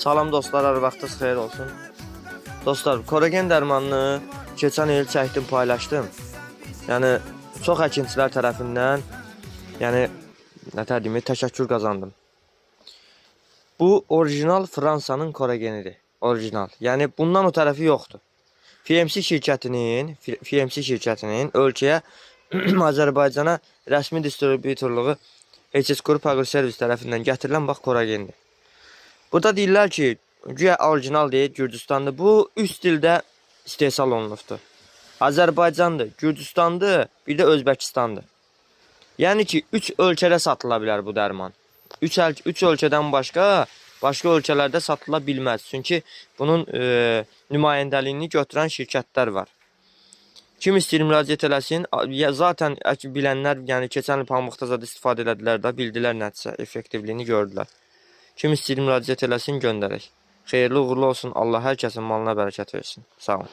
Salam dostlar, hər vaxtınız xeyir olsun. Dostlar, kollagen dərmanını keçən il çəkdim, paylaşdım. Yəni çox həkinçilər tərəfindən, yəni təşəkkür qazandım. Bu orijinal Fransanın kollagenidir. Orijinal. Yəni bundan o tərəfi yoxdur. FMC şirkətinin ölkəyə Azərbaycana rəsmi distributorluğu HS Group Agroservice tərəfindən gətirilən bax kollagendir. Burada deyirlər ki, güya orijinal deyil, Gürcüstandır. Bu üst dildə istehsal olunubdur. Azərbaycandır, Gürcüstandır, bir də Özbəkistandır. Yəni ki, 3 ölkədə satıla bilər bu dərman. 3 ölkədən başqa ölkələrdə satıla bilməz. Çünki bunun nümayəndəliyini götürən şirkətlər var. Kim istəyir müraciət eləsin. Zaten bilənlər, yəni keçən il pamıqda zad istifadə elədilər də, bildilər nəticə, effektivliyini gördülər. Kim istəyir müraciət eləsin, göndərək. Xeyirli uğurlu olsun. Allah hər kəsin malına bərəkət versin. Sağ olun.